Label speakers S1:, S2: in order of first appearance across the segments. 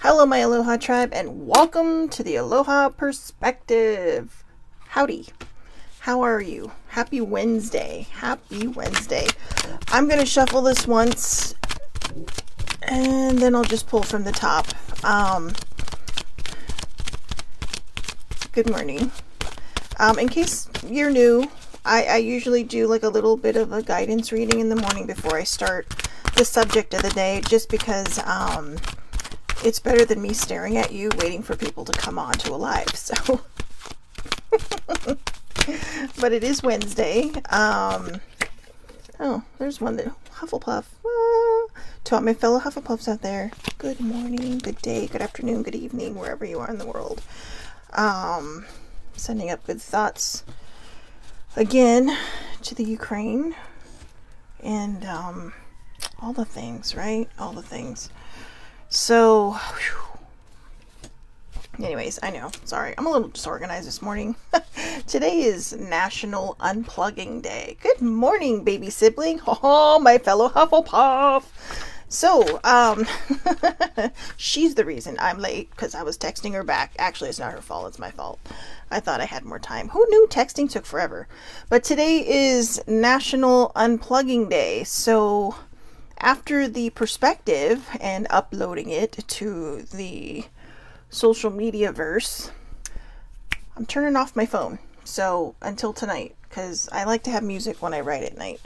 S1: Hello, my Aloha tribe, and welcome to the Aloha Perspective. Howdy. How are you? Happy Wednesday. Happy Wednesday. I'm going to shuffle this once, and then I'll just pull from the top. Good morning. In case you're new, I usually do like a little bit of a guidance reading in the morning before I start the subject of the day, just because it's better than me staring at you waiting for people to come on to a live. So but it is Wednesday. Oh, there's one that Hufflepuff. To all my fellow Hufflepuffs out there, good morning, good day, good afternoon, good evening, wherever you are in the world. Sending up good thoughts again to the Ukraine and all the things, right? All the things. So, anyways, I know. Sorry, I'm a little disorganized this morning. Today is National Unplugging Day. Good morning, baby sibling. Oh, my fellow Hufflepuff. So, she's the reason I'm late, because I was texting her back. Actually, it's not her fault. It's my fault. I thought I had more time. Who knew texting took forever? But today is National Unplugging Day. So, after the perspective and uploading it to the social media verse, I'm turning off my phone. So until tonight, because I like to have music when I write at night.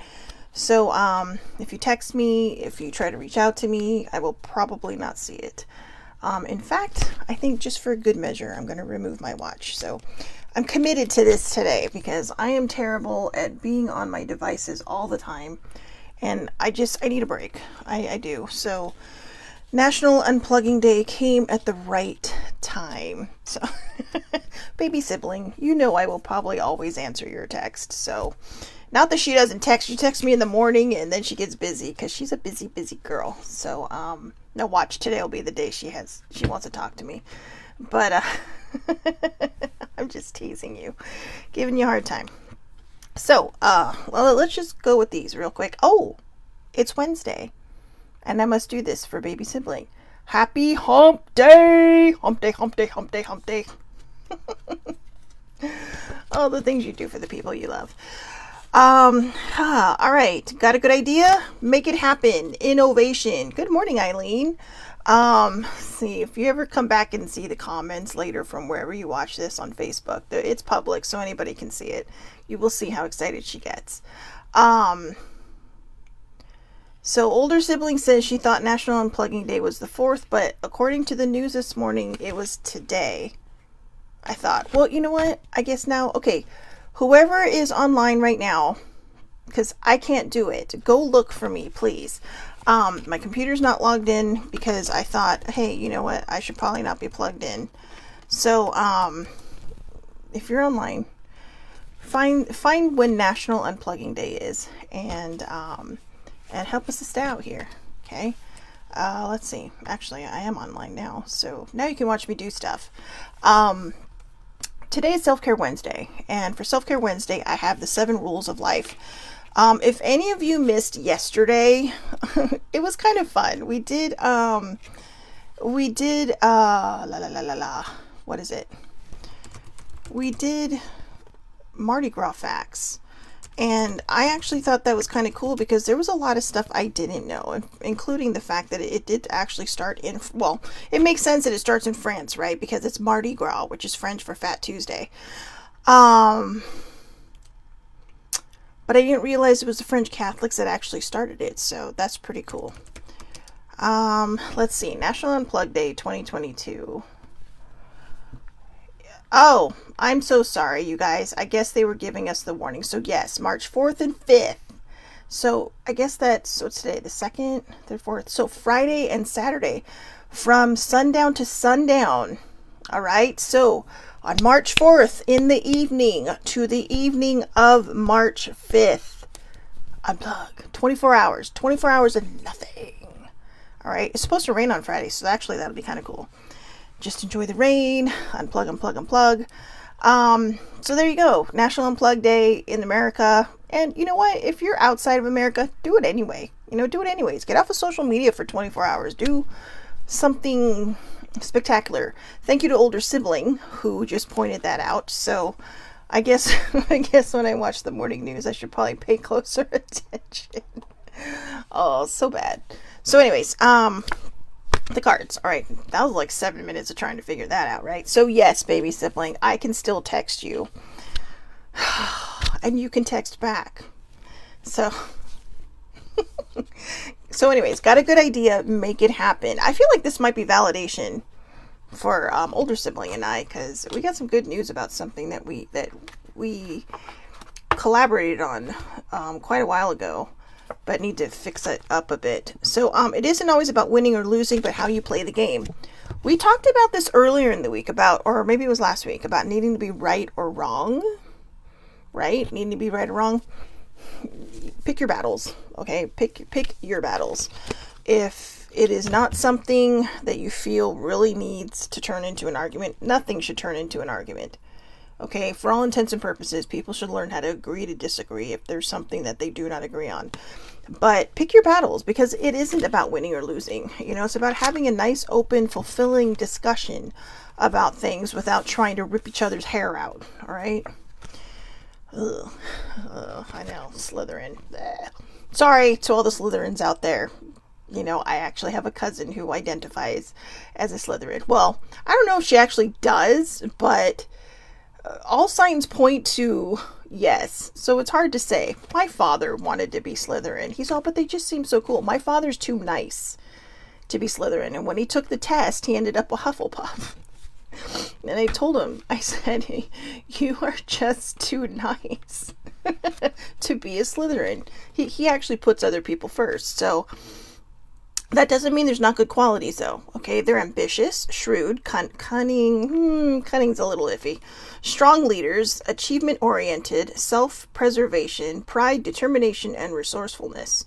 S1: So if you text me, if you try to reach out to me, I will probably not see it. In fact, I think just for good measure, I'm going to remove my watch. So I'm committed to this today because I am terrible at being on my devices all the time. And I need a break. I do. So National Unplugging Day came at the right time. So baby sibling, you know I will probably always answer your text. So not that she doesn't text. She texts me in the morning and then she gets busy because she's a busy girl. So no, watch, today will be the day she wants to talk to me. But I'm just teasing you, giving you a hard time. So, well, let's just go with these real quick. Oh, it's Wednesday, and I must do this for baby sibling. Happy hump day! Hump day, hump day, hump day, hump day. All the things you do for the people you love. All right. Got a good idea? Make it happen. Innovation. Good morning, Eileen. See, if you ever come back and see the comments later from wherever you watch this on Facebook, it's public, so anybody can see it. You will see how excited she gets. So older sibling says she thought National Unplugging Day was the 4th, but according to the news this morning, it was today. I thought, well, you know what? I guess now, okay, whoever is online right now, because I can't do it, go look for me, please. My computer's not logged in because I thought, hey, you know what? I should probably not be plugged in. So, if you're online, find when National Unplugging Day is, and help us stay out here. Okay. Let's see. Actually, I am online now, so now you can watch me do stuff. Today is Self-Care Wednesday, and for Self-Care Wednesday, I have the 7 rules of life. If any of you missed yesterday, it was kind of fun. We did, what is it? We did Mardi Gras facts. And I actually thought that was kind of cool because there was a lot of stuff I didn't know, including the fact that it did actually start in, well, it makes sense that it starts in France, right? Because it's Mardi Gras, which is French for Fat Tuesday. But I didn't realize it was the French Catholics that actually started it, so that's pretty cool. Let's see, National Unplugged Day 2022. Oh, I'm so sorry, you guys. I guess they were giving us the warning. So yes, March 4th and 5th. So I guess so today, the 2nd, the 4th. So Friday and Saturday from sundown to sundown. All right. So on March 4th in the evening to the evening of March 5th, unplug. 24 hours. 24 hours of nothing. All right. It's supposed to rain on Friday, so actually that'll be kind of cool. Just enjoy the rain, unplug, unplug, unplug. So there you go. National Unplug Day in America. And you know what? If you're outside of America, do it anyway. Do it anyways. Get off of social media for 24 hours. Do something Spectacular. Thank you to older sibling who just pointed that out. So I guess I guess when I watch the morning news, I should probably pay closer attention. Oh, so bad. So anyways, the cards. All right, that was like 7 minutes of trying to figure that out, right? So yes, baby sibling, I can still text you. And you can text back. So so anyways, got a good idea, make it happen. I feel like this might be validation for older sibling and I, because we got some good news about something that we collaborated on quite a while ago, but need to fix it up a bit. So it isn't always about winning or losing, but how you play the game. We talked about this earlier in the week about, or maybe it was last week, about needing to be right or wrong. Right? Needing to be right or wrong. Pick your battles. Okay? Pick your battles. If it is not something that you feel really needs to turn into an argument, nothing should turn into an argument. Okay? For all intents and purposes, people should learn how to agree to disagree if there's something that they do not agree on. But pick your battles, because it isn't about winning or losing. You know, it's about having a nice, open, fulfilling discussion about things without trying to rip each other's hair out. All right? Ugh. I know, Slytherin. Bleh. Sorry to all the Slytherins out there. You know, I actually have a cousin who identifies as a Slytherin. Well, I don't know if she actually does, but all signs point to yes. So it's hard to say. My father wanted to be Slytherin. He's all, but they just seem so cool. My father's too nice to be Slytherin. And when he took the test, he ended up a Hufflepuff. And I told him, I said, you are just too nice to be a Slytherin. He actually puts other people first. So that doesn't mean there's not good qualities, though. Okay, they're ambitious, shrewd, cunning. Cunning's a little iffy. Strong leaders, achievement-oriented, self-preservation, pride, determination, and resourcefulness.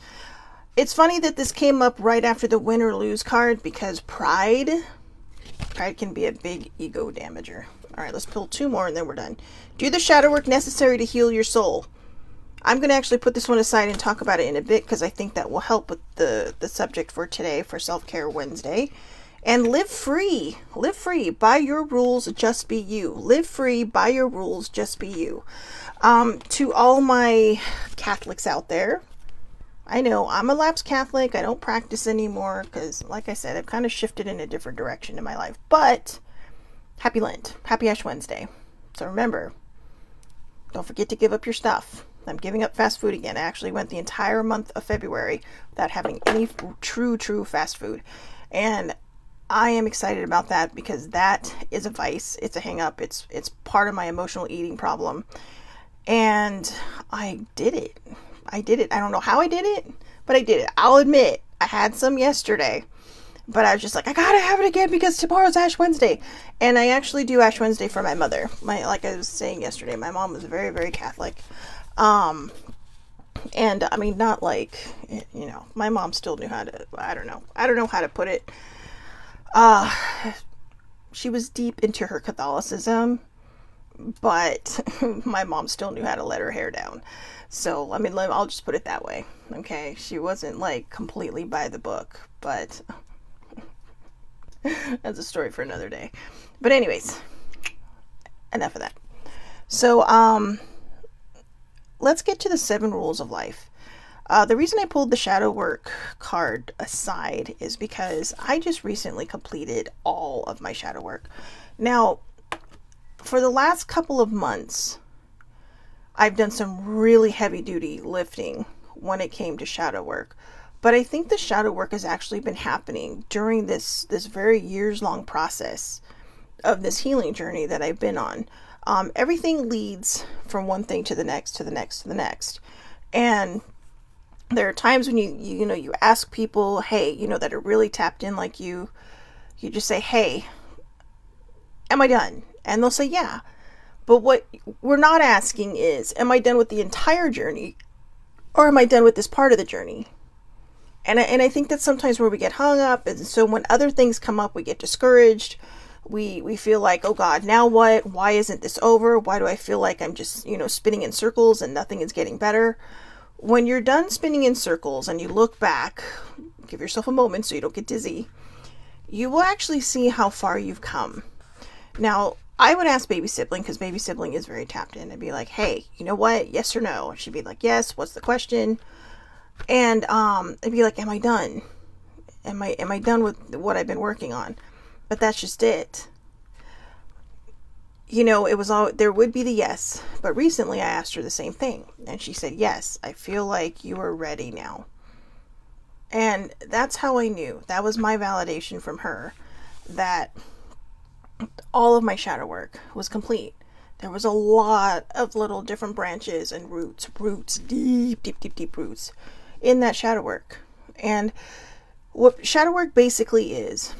S1: It's funny that this came up right after the win or lose card, because pride can be a big ego damager. All right, let's pull 2 more and then we're done. Do the shadow work necessary to heal your soul. I'm going to actually put this one aside and talk about it in a bit, because I think that will help with the subject for today, for Self-Care Wednesday. And live free. Live free. By your rules, just be you. Live free. By your rules, just be you. To all my Catholics out there, I know I'm a lapsed Catholic. I don't practice anymore because, like I said, I've kind of shifted in a different direction in my life. But happy Lent. Happy Ash Wednesday. So remember, don't forget to give up your stuff. I'm giving up fast food again. I actually went the entire month of February without having any true fast food. And I am excited about that, because that is a vice. It's a hang up. It's part of my emotional eating problem. And I did it. I don't know how I did it, but I did it. I'll admit, I had some yesterday, but I was just like, I gotta have it again because tomorrow's Ash Wednesday. And I actually do Ash Wednesday for my mother. Like I was saying yesterday, my mom was very, very Catholic. And I mean, not like, you know, my mom still knew how to, I don't know how to put it. She was deep into her Catholicism, but my mom still knew how to let her hair down. So, I mean, I'll just put it that way. Okay. She wasn't like completely by the book, but that's a story for another day. But anyways, enough of that. So, let's get to the 7 rules of life. The reason I pulled the shadow work card aside is because I just recently completed all of my shadow work. Now, for the last couple of months, I've done some really heavy duty lifting when it came to shadow work. But I think the shadow work has actually been happening during this very years-long process of this healing journey that I've been on. Everything leads from one thing to the next, to the next, to the next. And there are times when you ask people, hey, that are really tapped in like you just say, hey, am I done? And they'll say, yeah. But what we're not asking is, am I done with the entire journey, or am I done with this part of the journey? And I think that's sometimes where we get hung up. And so when other things come up, we get discouraged. We feel like, oh God, now what? Why isn't this over? Why do I feel like I'm just, spinning in circles and nothing is getting better? When you're done spinning in circles and you look back, give yourself a moment so you don't get dizzy. you will actually see how far you've come. Now, I would ask baby sibling, because baby sibling is very tapped in, and be like, hey, you know what? Yes or no? And she'd be like, yes. What's the question? And it'd be like, am I done? Am I done with what I've been working on? But that's just it. You know, it was all, there would be the yes. But recently I asked her the same thing. And she said, yes, I feel like you are ready now. And that's how I knew. That was my validation from her, that all of my shadow work was complete. There was a lot of little different branches and roots, deep roots in that shadow work. And what shadow work basically is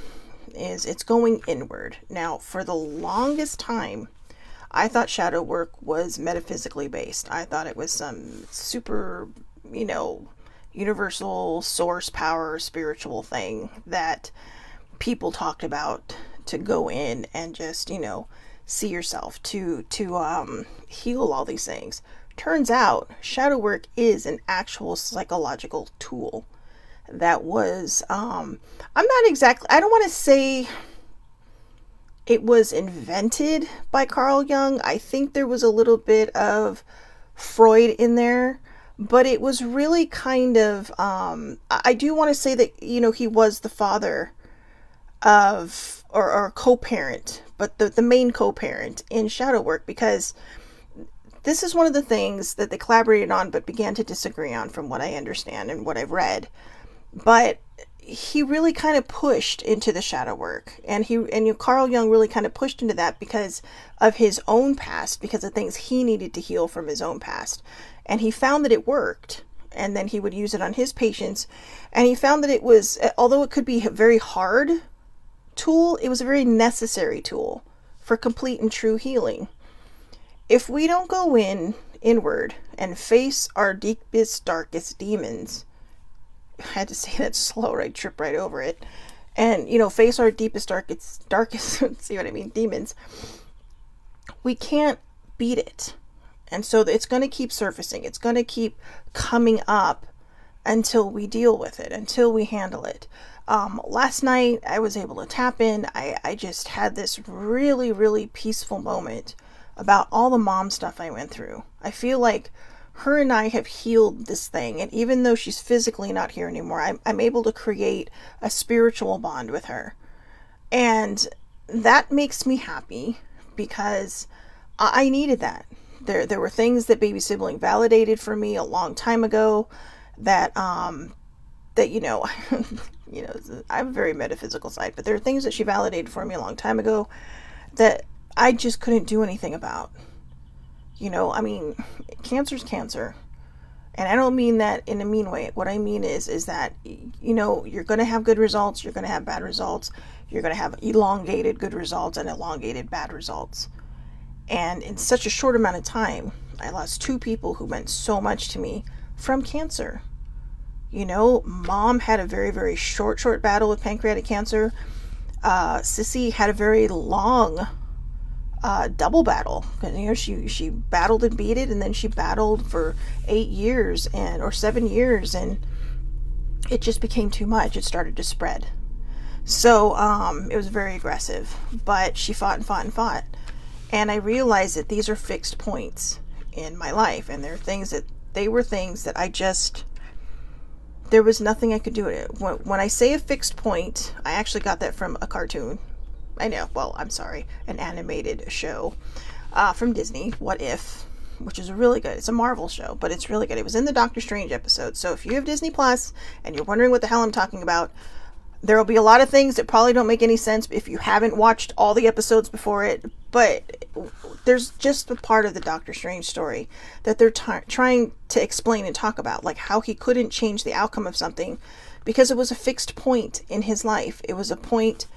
S1: it's going inward. Now, for the longest time, I thought shadow work was metaphysically based. I thought it was some super, universal source power, spiritual thing that people talked about to go in and just, see yourself, to heal all these things. Turns out shadow work is an actual psychological tool that was, I don't want to say it was invented by Carl Jung. I think there was a little bit of Freud in there, but it was really kind of, I do want to say that, he was the father of, or co-parent, but the main co-parent in shadow work, because this is one of the things that they collaborated on but began to disagree on, from what I understand and what I've read. But he really kind of pushed into the shadow work, and Carl Jung really kind of pushed into that because of his own past, because of things he needed to heal from his own past. And he found that it worked, and then he would use it on his patients, and he found that it was, although it could be a very hard tool, it was a very necessary tool for complete and true healing. If we don't go inward and face our deepest, darkest demons, I had to say that slow, or I'd trip right over it, and face our deepest, darkest see what I mean, demons, we can't beat it. And so it's going to keep surfacing. It's going to keep coming up until we deal with it, until we handle it. Last night I was able to tap in. I just had this really, really peaceful moment about all the mom stuff I went through. I feel like her and I have healed this thing. And even though she's physically not here anymore, I'm able to create a spiritual bond with her. And that makes me happy, because I needed that. There were things that baby sibling validated for me a long time ago that I have a very metaphysical side, but there are things that she validated for me a long time ago that I just couldn't do anything about. Cancer's cancer. And I don't mean that in a mean way. What I mean is that, you're going to have good results, you're going to have bad results, you're going to have elongated good results and elongated bad results. And in such a short amount of time, I lost 2 people who meant so much to me from cancer. Mom had a very, very short battle with pancreatic cancer. Sissy had a very long double battle. She battled and beat it, and then she battled for 8 years or 7 years, and it just became too much. It started to spread. So it was very aggressive, but she fought and fought and fought. And I realized that these are fixed points in my life, and there were things that there was nothing I could do with it. When I say a fixed point, I actually got that from a cartoon. I know, an animated show from Disney, What If, which is really good. It's a Marvel show, but it's really good. It was in the Doctor Strange episode. So if you have Disney Plus and you're wondering what the hell I'm talking about, there will be a lot of things that probably don't make any sense if you haven't watched all the episodes before it. But there's just a part of the Doctor Strange story that they're trying to explain and talk about, like how he couldn't change the outcome of something because it was a fixed point in his life. It was a point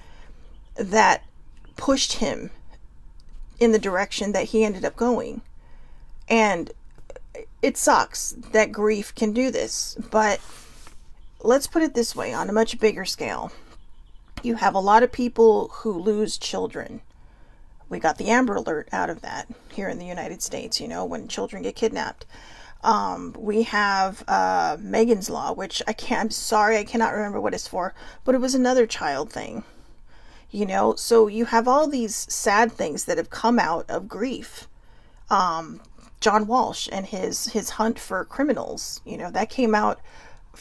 S1: that pushed him in the direction that he ended up going. And it sucks that grief can do this, but let's put it this way, on a much bigger scale. You have a lot of people who lose children. We got the Amber Alert out of that here in the United States, when children get kidnapped. We have Megan's Law, which I'm sorry, I cannot remember what it's for, but it was another child thing. So you have all these sad things that have come out of grief. John Walsh and his hunt for criminals, that came out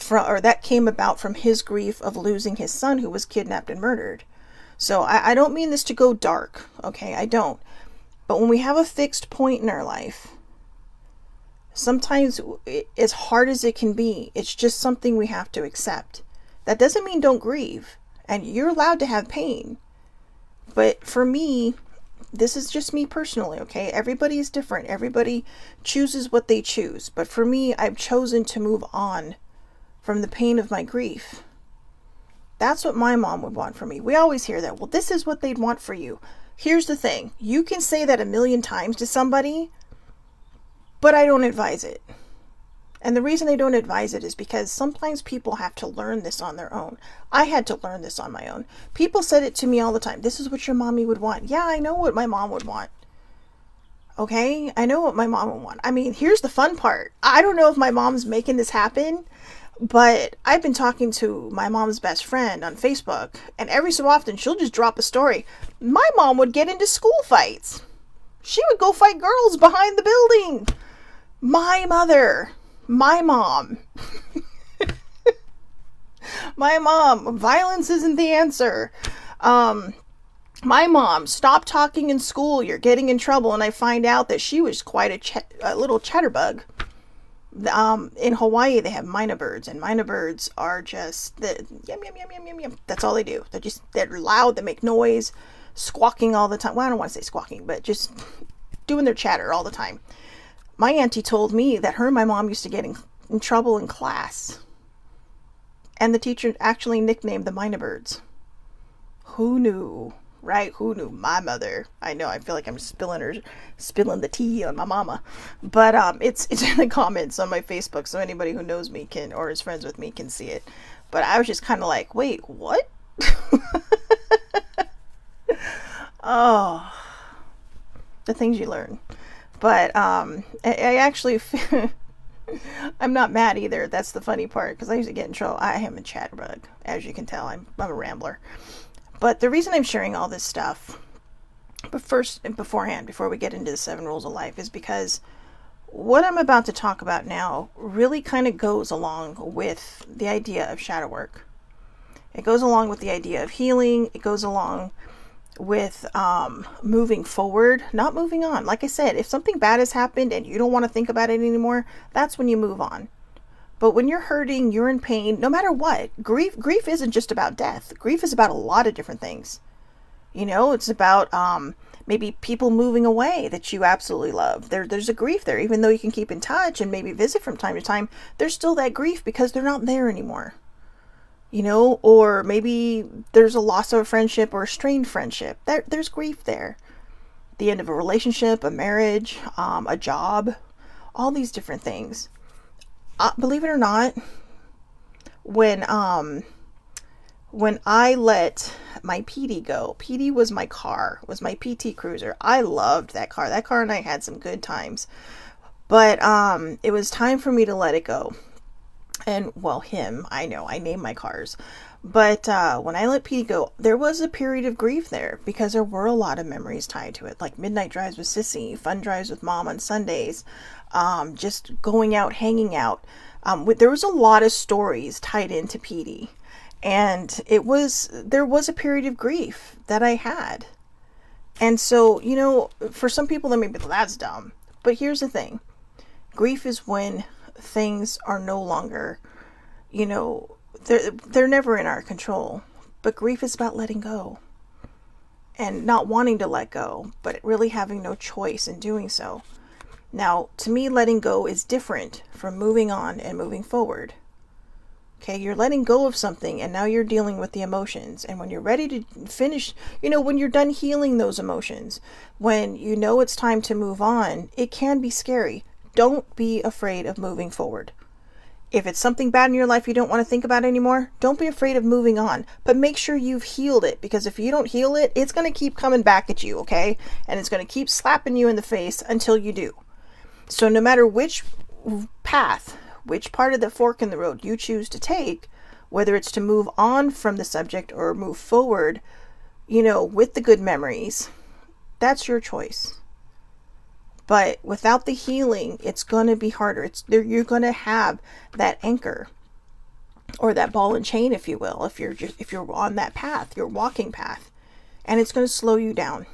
S1: that came about from his grief of losing his son who was kidnapped and murdered. So I don't mean this to go dark, okay? I don't. But when we have a fixed point in our life, sometimes, as hard as it can be, it's just something we have to accept. That doesn't mean don't grieve. And you're allowed to have pain. But for me, this is just me personally, okay? Everybody is different. Everybody chooses what they choose. But for me, I've chosen to move on from the pain of my grief. That's what my mom would want for me. We always hear that. Well, this is what they'd want for you. Here's the thing. You can say that 1,000,000 times to somebody, but I don't advise it. And the reason I don't advise it is because sometimes people have to learn this on their own. I had to learn this on my own. People said it to me all the time. This is what your mommy would want. Yeah, I know what my mom would want. Okay? I know what my mom would want. I mean, here's the fun part. I don't know if my mom's making this happen, but I've been talking to my mom's best friend on Facebook, and every so often she'll just drop a story. My mom would get into school fights. She would go fight girls behind the building. My mother, my mom, my mom, violence isn't the answer. My mom, stop talking in school, you're getting in trouble. And I find out that she was quite a little chatterbug. In Hawaii, they have myna birds, and myna birds are just yum, yum, yum, yum, yum, yum. That's all they do. They're loud, they make noise, squawking all the time. Well, I don't want to say squawking, but just doing their chatter all the time. My auntie told me that her and my mom used to get in trouble in class. And the teacher actually nicknamed the myna birds. Who knew? Right? Who knew? My mother. I know, I feel like I'm spilling the tea on my mama. But it's in the comments on my Facebook, so anybody who knows me can, or is friends with me, can see it. But I was just kind of like, wait, what? Oh, the things you learn. But I actually I'm not mad either. That's the funny part, because I used to get in trouble. I am a chatterbug, as you can tell. I'm a rambler. But the reason I'm sharing all this stuff, but first and beforehand, before we get into the 7 rules of life, is because what I'm about to talk about now really kind of goes along with the idea of shadow work. It goes along with the idea of healing. It goes along with moving forward, not moving on. Like I said, if something bad has happened and you don't want to think about it anymore, that's when you move on. But when you're hurting, you're in pain, no matter what, grief isn't just about death. Grief is about a lot of different things. It's about maybe people moving away that you absolutely love. There's a grief there, even though you can keep in touch and maybe visit from time to time. There's still that grief because they're not there anymore. Or maybe there's a loss of a friendship or a strained friendship. There's grief there. The end of a relationship, a marriage, a job, all these different things. Believe it or not, when I let my PD go, PD was my car, was my PT Cruiser. I loved that car. That car and I had some good times. But it was time for me to let it go. And, well, him, I know, I name my cars. But when I let PD go, there was a period of grief there because there were a lot of memories tied to it, like midnight drives with Sissy, fun drives with Mom on Sundays, just going out, hanging out. There was a lot of stories tied into PD. And there was a period of grief that I had. And so, for some people that may be, that's dumb. But here's the thing. Grief is when things are no longer, they're never in our control. But grief is about letting go. And not wanting to let go, but really having no choice in doing so. Now, to me, letting go is different from moving on and moving forward. Okay, you're letting go of something and now you're dealing with the emotions. And when you're ready to finish, when you're done healing those emotions, when it's time to move on, it can be scary. Don't be afraid of moving forward. If it's something bad in your life you don't want to think about anymore, don't be afraid of moving on. But make sure you've healed it, because if you don't heal it, it's going to keep coming back at you, okay? And it's going to keep slapping you in the face until you do. So no matter which path, which part of the fork in the road you choose to take, whether it's to move on from the subject or move forward, with the good memories, that's your choice. But without the healing, it's going to be harder. You're going to have that anchor, or that ball and chain, if you will, if you're on that path, your walking path, and it's going to slow you down.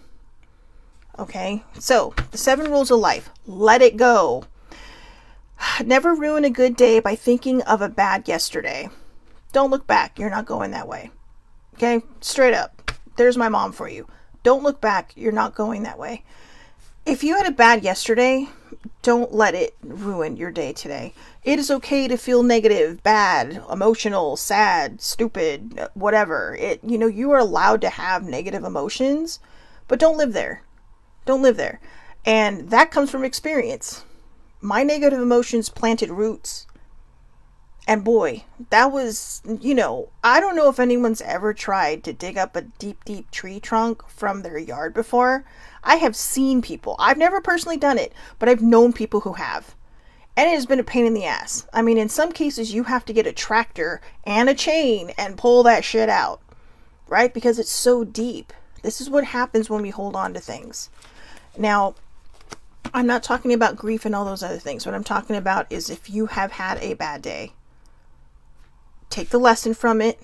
S1: Okay? So, the 7 rules of life. Let it go. Never ruin a good day by thinking of a bad yesterday. Don't look back. You're not going that way. Okay? Straight up. There's my mom for you. Don't look back. You're not going that way. If you had a bad yesterday, don't let it ruin your day today. It is okay to feel negative, bad, emotional, sad, stupid, whatever. You are allowed to have negative emotions, but don't live there. Don't live there. And that comes from experience. My negative emotions planted roots. And boy, that was, I don't know if anyone's ever tried to dig up a deep, deep tree trunk from their yard before. I have seen people. I've never personally done it, but I've known people who have. And it has been a pain in the ass. I mean, in some cases, you have to get a tractor and a chain and pull that shit out, right? Because it's so deep. This is what happens when we hold on to things. Now, I'm not talking about grief and all those other things. What I'm talking about is if you have had a bad day, take the lesson from it.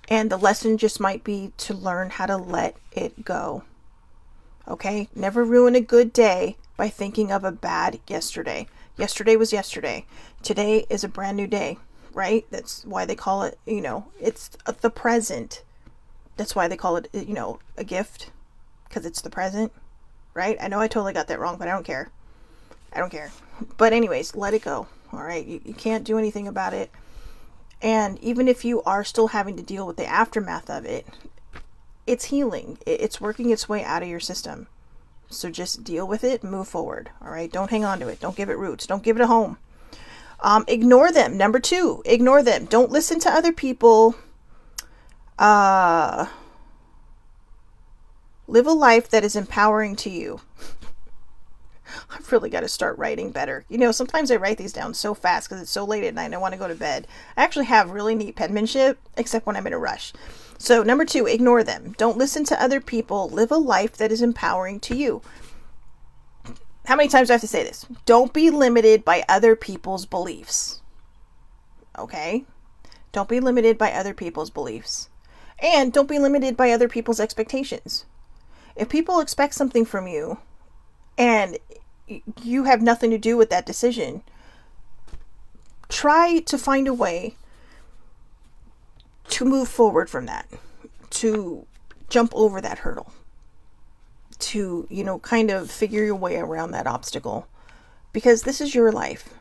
S1: And the lesson just might be to learn how to let it go. Okay? Never ruin a good day by thinking of a bad yesterday. Yesterday was yesterday. Today is a brand new day, right? That's why they call it, it's the present. That's why they call it, a gift. Because it's the present, right? I know I totally got that wrong, but I don't care. I don't care. But anyways, let it go. All right? You can't do anything about it. And even if you are still having to deal with the aftermath of it, it's healing. It's working its way out of your system. So just deal with it and move forward. All right. Don't hang on to it. Don't give it roots. Don't give it a home. Ignore them. Number 2, ignore them. Don't listen to other people. Live a life that is empowering to you. I've really got to start writing better. Sometimes I write these down so fast because it's so late at night and I want to go to bed. I actually have really neat penmanship, except when I'm in a rush. So number 2, ignore them. Don't listen to other people. Live a life that is empowering to you. How many times do I have to say this? Don't be limited by other people's beliefs. Okay? Don't be limited by other people's beliefs. And don't be limited by other people's expectations. If people expect something from you and you have nothing to do with that decision, try to find a way to move forward from that, to jump over that hurdle, to, kind of figure your way around that obstacle, because this is your life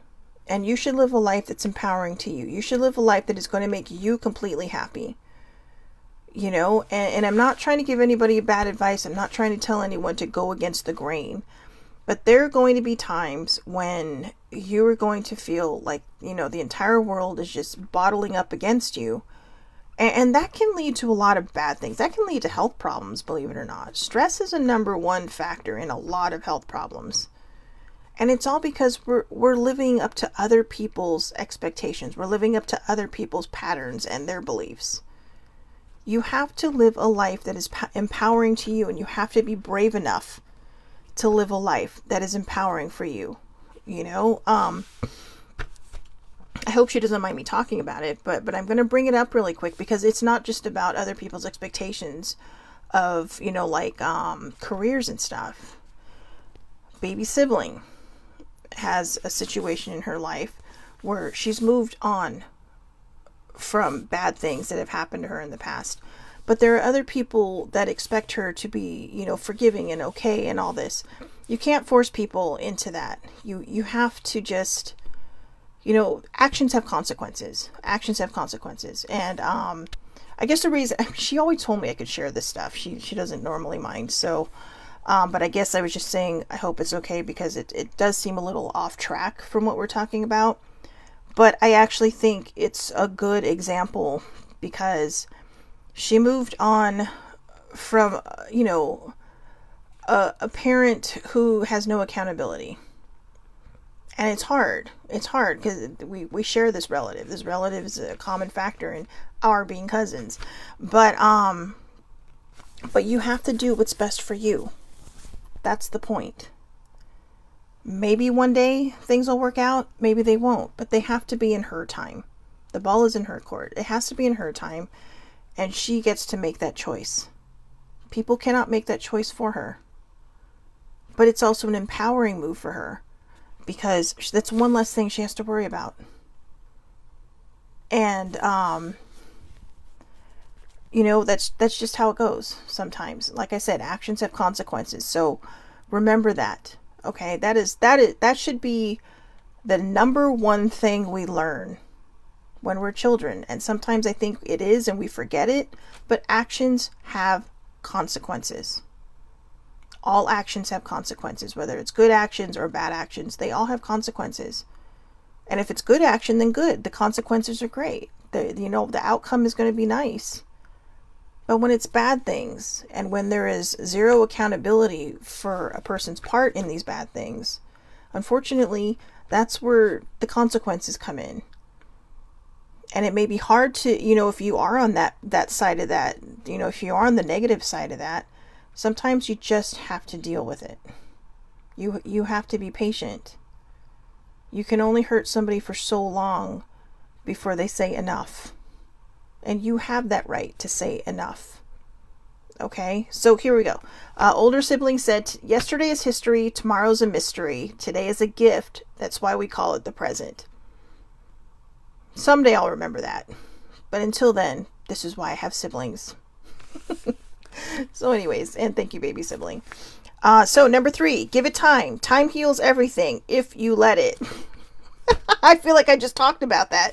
S1: and you should live a life that's empowering to you. You should live a life that is going to make you completely happy, and I'm not trying to give anybody bad advice. I'm not trying to tell anyone to go against the grain, but there are going to be times when you are going to feel like, the entire world is just bottling up against you. And that can lead to a lot of bad things. That can lead to health problems, believe it or not. Stress is a number 1 factor in a lot of health problems. And it's all because we're living up to other people's expectations. We're living up to other people's patterns and their beliefs. You have to live a life that is empowering to you, and you have to be brave enough to live a life that is empowering for you. I hope she doesn't mind me talking about it, but I'm going to bring it up really quick because it's not just about other people's expectations of, careers and stuff. Baby sibling has a situation in her life where she's moved on from bad things that have happened to her in the past. But there are other people that expect her to be, forgiving and okay and all this. You can't force people into that. You have to just, actions have consequences. Actions have consequences. And I guess the reason, she always told me I could share this stuff. She doesn't normally mind. So, but I guess I was just saying, I hope it's okay because it does seem a little off track from what we're talking about. But I actually think it's a good example because she moved on from, a parent who has no accountability. And it's hard. It's hard because we share this relative. This relative is a common factor in our being cousins. But But you have to do what's best for you. That's the point. Maybe one day things will work out, maybe they won't, but they have to be in her time. The ball is in her court. It has to be in her time, and she gets to make that choice. People cannot make that choice for her. But it's also an empowering move for her, because that's one less thing she has to worry about. And that's just how it goes sometimes. Like I said, actions have consequences. So remember that. Okay, that should be the number one thing we learn when we're children. And sometimes I think it is and we forget it, but actions have consequences. All actions have consequences, whether it's good actions or bad actions, they all have consequences. And if it's good action, then good. The consequences are great. The outcome is going to be nice. But when it's bad things, and when there is zero accountability for a person's part in these bad things, unfortunately, that's where the consequences come in. And it may be hard to, if you are on that side of that, if you are on the negative side of that, sometimes you just have to deal with it. You have to be patient. You can only hurt somebody for so long before they say enough. And you have that right to say enough. Okay, so here we go. Older sibling said, yesterday is history, tomorrow's a mystery, today is a gift, that's why we call it the present. Someday I'll remember that. But until then, this is why I have siblings. So anyways, and thank you, baby sibling. So number 3, give it time. Time heals everything if you let it. I feel like I just talked about that.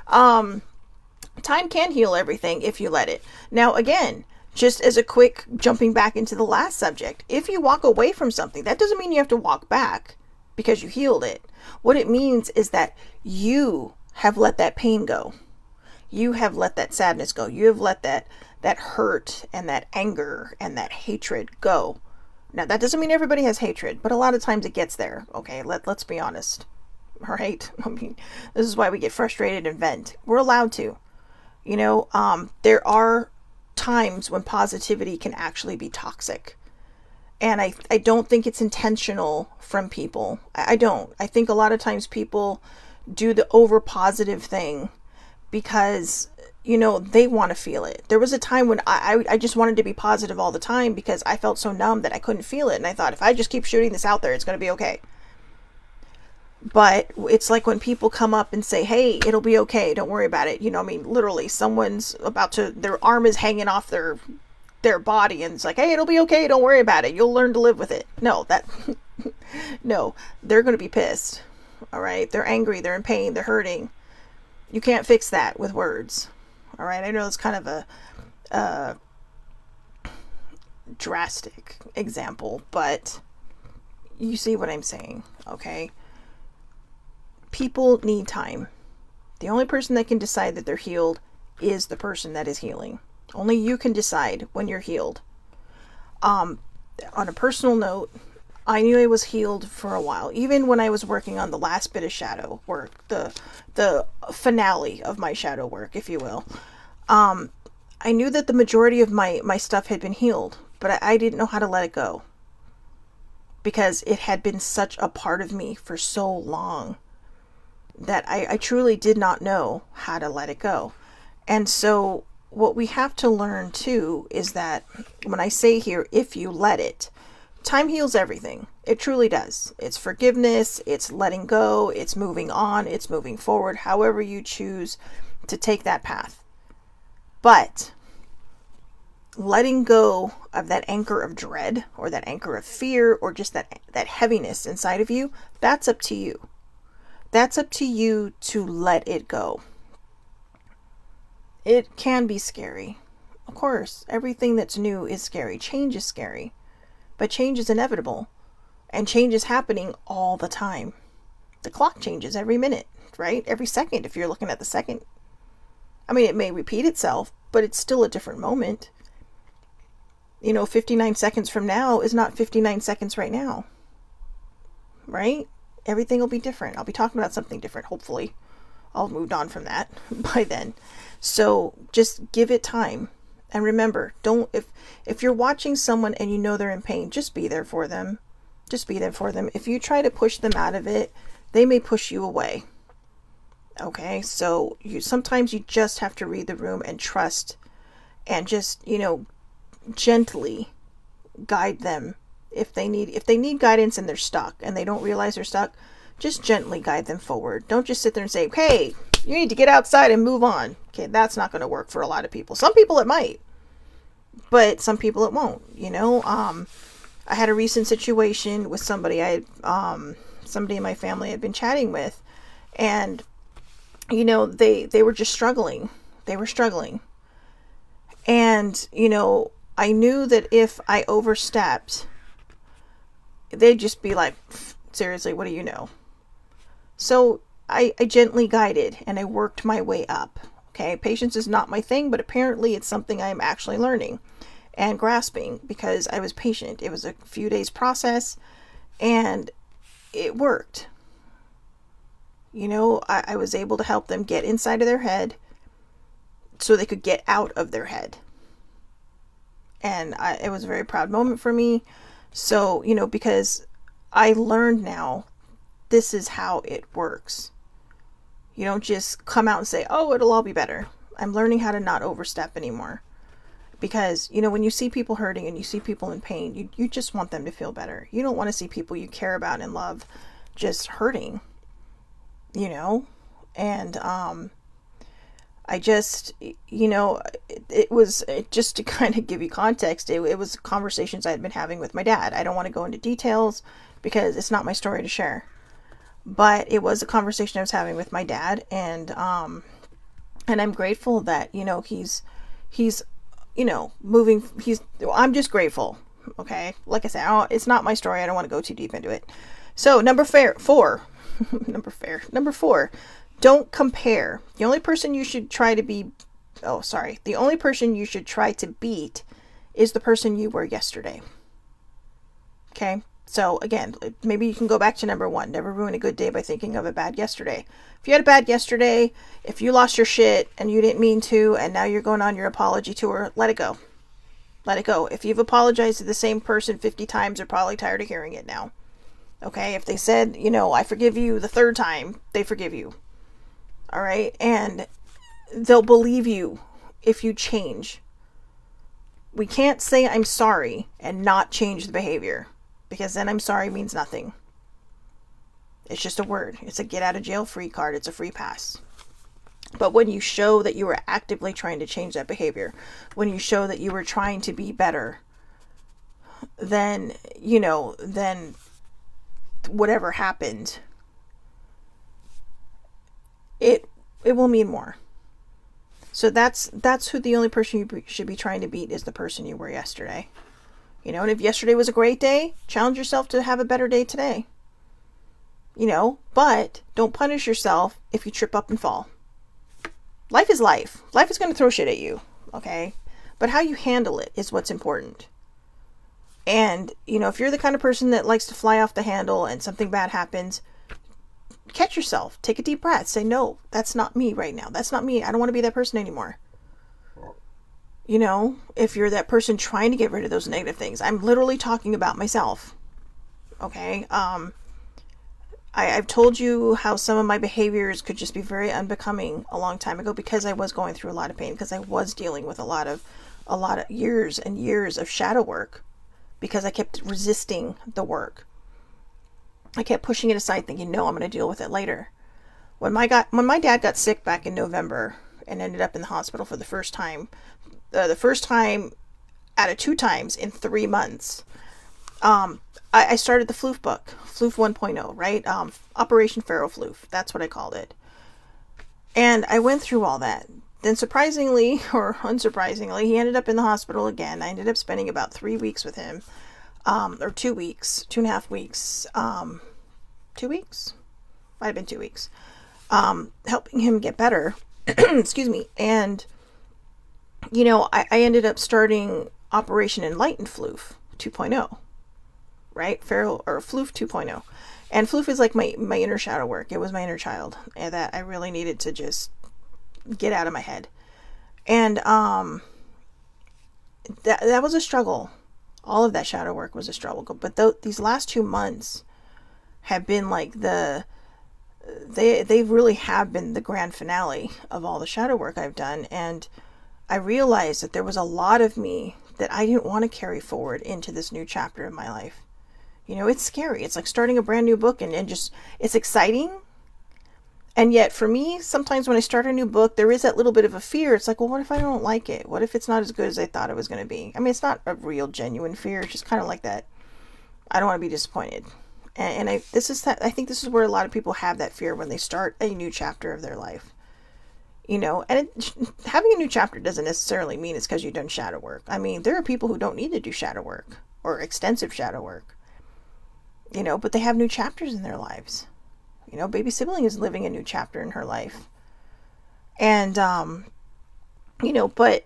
S1: Time can heal everything if you let it. Now, again, just as a quick jumping back into the last subject, if you walk away from something, that doesn't mean you have to walk back because you healed it. What it means is that you have let that pain go. You have let that sadness go. You have let that hurt and that anger and that hatred go. Now, that doesn't mean everybody has hatred, but a lot of times it gets there. Okay, let's be honest. All right? I mean, this is why we get frustrated and vent. We're allowed to. There are times when positivity can actually be toxic. And I don't think it's intentional from people. I don't. I think a lot of times people do the over positive thing because, they want to feel it. There was a time when I just wanted to be positive all the time because I felt so numb that I couldn't feel it. And I thought, if I just keep shooting this out there, it's going to be okay. But it's like when people come up and say, hey, it'll be okay, don't worry about it. Literally someone's their arm is hanging off their body and it's like, hey, it'll be okay, don't worry about it. You'll learn to live with it. No, no, they're going to be pissed. All right. They're angry. They're in pain. They're hurting. You can't fix that with words. All right. I know it's kind of a drastic example, but you see what I'm saying. Okay. People need time. The only person that can decide that they're healed is the person that is healing. Only you can decide when you're healed. On a personal note, I knew I was healed for a while. Even when I was working on the last bit of shadow work, the finale of my shadow work, if you will. I knew that the majority of my stuff had been healed, but I didn't know how to let it go. Because it had been such a part of me for so long that I truly did not know how to let it go. And so what we have to learn too is that when I say here, if you let it, time heals everything. It truly does. It's forgiveness, it's letting go, it's moving on, it's moving forward, however you choose to take that path. But letting go of that anchor of dread or that anchor of fear or just that heaviness inside of you, that's up to you. That's up to you to let it go. It can be scary. Of course, everything that's new is scary. Change is scary. But change is inevitable. And change is happening all the time. The clock changes every minute, right? Every second, if you're looking at the second. I mean, it may repeat itself, but it's still a different moment. 59 seconds from now is not 59 seconds right now. Right? Everything will be different. I'll be talking about something different, hopefully. I'll have moved on from that by then. So just give it time. And remember, don't, if you're watching someone and you know they're in pain, just be there for them. Just be there for them. If you try to push them out of it, they may push you away. Okay, so sometimes you just have to read the room and trust, and just, gently guide them. If they need guidance and they're stuck and they don't realize they're stuck, just gently guide them forward. Don't just sit there and say, hey, you need to get outside and move on. Okay, that's not going to work for a lot of people. Some people it might, but some people it won't. I had a recent situation with somebody somebody in my family had been chatting with, and they were just struggling. They were struggling. And, I knew that if I overstepped, they'd just be like, seriously, what do you know? So I gently guided and I worked my way up. Okay, patience is not my thing, but apparently it's something I'm actually learning and grasping, because I was patient. It was a few days process and it worked. I was able to help them get inside of their head so they could get out of their head. And it was a very proud moment for me. So, because I learned now, this is how it works. You don't just come out and say, oh, it'll all be better. I'm learning how to not overstep anymore. Because, when you see people hurting and you see people in pain, you just want them to feel better. You don't want to see people you care about and love just hurting, and I just, it was just to kind of give you context. It was conversations I had been having with my dad. I don't want to go into details because it's not my story to share, but it was a conversation I was having with my dad, and I'm grateful that, he's moving. I'm just grateful. Okay. Like I said, it's not my story. I don't want to go too deep into it. So number 4, number 4, don't compare. The only person you should try to beat is the person you were yesterday. Okay. So again, maybe you can go back to number 1, never ruin a good day by thinking of a bad yesterday. If you had a bad yesterday, if you lost your shit and you didn't mean to, and now you're going on your apology tour, let it go. Let it go. If you've apologized to the same person 50 times, they're probably tired of hearing it now. Okay. If they said, I forgive you the 3rd time, they forgive you. All right. And they'll believe you if you change. We can't say I'm sorry and not change the behavior, because then I'm sorry means nothing. It's just a word. It's a get out of jail free card. It's a free pass. But when you show that you were actively trying to change that behavior, when you show that you were trying to be better, then, then whatever happened, it will mean more. So that's who the only person you should be trying to beat is the person you were yesterday. And if yesterday was a great day, challenge yourself to have a better day today. But don't punish yourself if you trip up and fall. Life is life. Life is going to throw shit at you. Okay. But how you handle it is what's important. And, if you're the kind of person that likes to fly off the handle and something bad happens, catch yourself, take a deep breath, say, no, that's not me right now. That's not me. I don't want to be that person anymore. If you're that person trying to get rid of those negative things, I'm literally talking about myself. Okay. I've told you how some of my behaviors could just be very unbecoming a long time ago, because I was going through a lot of pain, because I was dealing with a lot of years and years of shadow work, because I kept resisting the work. I kept pushing it aside thinking, no, I'm going to deal with it later. When my dad got sick back in November and ended up in the hospital for the first time out of 2 times in 3 months, I started the Floof book, Floof 1.0, right? Operation Pharaoh Floof. That's what I called it. And I went through all that. Then surprisingly or unsurprisingly, he ended up in the hospital again. I ended up spending about 3 weeks with him, or 2 weeks, 2.5 weeks, 2 weeks, might have been 2 weeks, helping him get better. Excuse me. And, I ended up starting Operation Enlightened Floof 2.0. Right? Feral or Floof 2.0. And Floof is like my inner shadow work. It was my inner child, and that I really needed to just get out of my head. And that was a struggle. All of that shadow work was a struggle. But these last 2 months have been like they really have been the grand finale of all the shadow work I've done. And I realized that there was a lot of me that I didn't want to carry forward into this new chapter of my life. You know, it's scary. It's like starting a brand new book, and just, it's exciting. And yet for me, sometimes when I start a new book, there is that little bit of a fear. It's like, well, what if I don't like it? What if it's not as good as I thought it was going to be? I mean, it's not a real genuine fear. It's just kind of like that. I don't want to be disappointed. And I think this is where a lot of people have that fear when they start a new chapter of their life. You know, and having a new chapter doesn't necessarily mean it's because you've done shadow work. I mean, there are people who don't need to do shadow work or extensive shadow work, you know, but they have new chapters in their lives. You know, baby sibling is living a new chapter in her life. And, you know, but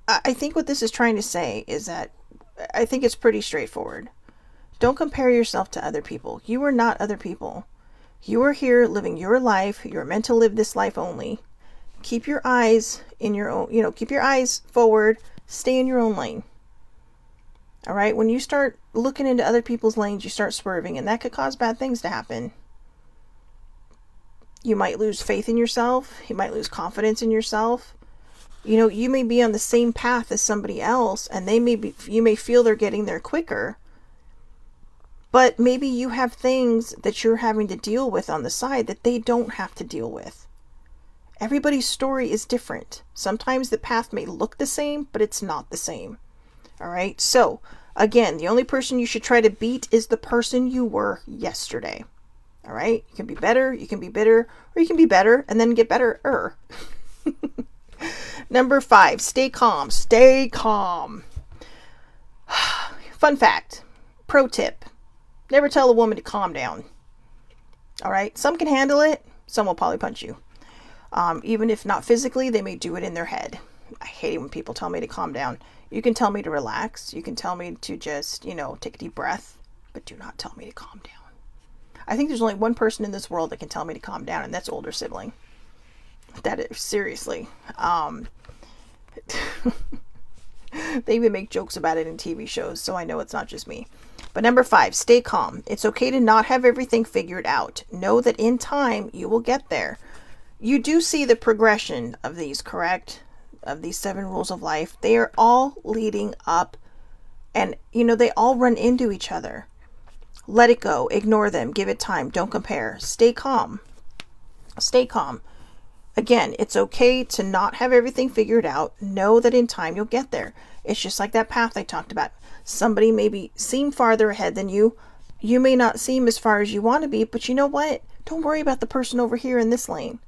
S1: I think what this is trying to say is that I think it's pretty straightforward. Don't compare yourself to other people. You are not other people. You are here living your life. You're meant to live this life only. Keep your eyes in your own, you know, keep your eyes forward. Stay in your own lane. All right. When you start looking into other people's lanes, you start swerving, and that could cause bad things to happen. You might lose faith in yourself. You might lose confidence in yourself. You know, you may be on the same path as somebody else, and you may feel they're getting there quicker. But maybe you have things that you're having to deal with on the side that they don't have to deal with. Everybody's story is different. Sometimes the path may look the same, but it's not the same. All right. So again, the only person you should try to beat is the person you were yesterday. All right. You can be better, you can be bitter, or you can be better and then get better. Number 5, stay calm. Stay calm. Fun fact, pro tip. Never tell a woman to calm down. All right. Some can handle it. Some will probably punch you. Even if not physically, they may do it in their head. I hate it when people tell me to calm down. You can tell me to relax. You can tell me to just, you know, take a deep breath, but do not tell me to calm down. I think there's only one person in this world that can tell me to calm down, and that's older sibling. That is, seriously. They even make jokes about it in TV shows, so I know it's not just me. But number 5, stay calm. It's okay to not have everything figured out. Know that in time, you will get there. You do see the progression of these, correct? Of these 7 rules of life. They are all leading up, and, you know, they all run into each other. Let it go. Ignore them. Give it time. Don't compare. Stay calm. Stay calm. Again, it's okay to not have everything figured out. Know that in time you'll get there. It's just like that path I talked about. Somebody maybe seem farther ahead than you. You may not seem as far as you want to be, but you know what? Don't worry about the person over here in this lane.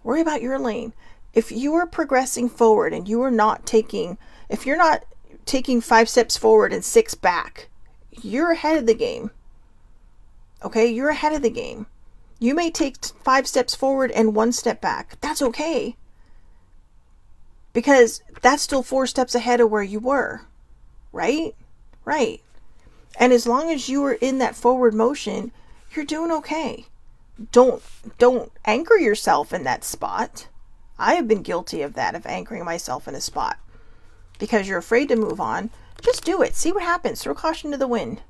S1: Worry about your lane. If you are progressing forward and you are not taking, if you're not taking 5 steps forward and 6 back, you're ahead of the game. Okay? You're ahead of the game. You may take 5 steps forward and 1 step back. That's okay. Because that's still 4 steps ahead of where you were. Right? Right. And as long as you are in that forward motion, you're doing okay. Don't anchor yourself in that spot. I have been guilty of that, of anchoring myself in a spot. Because you're afraid to move on. Just do it. See what happens. Throw caution to the wind.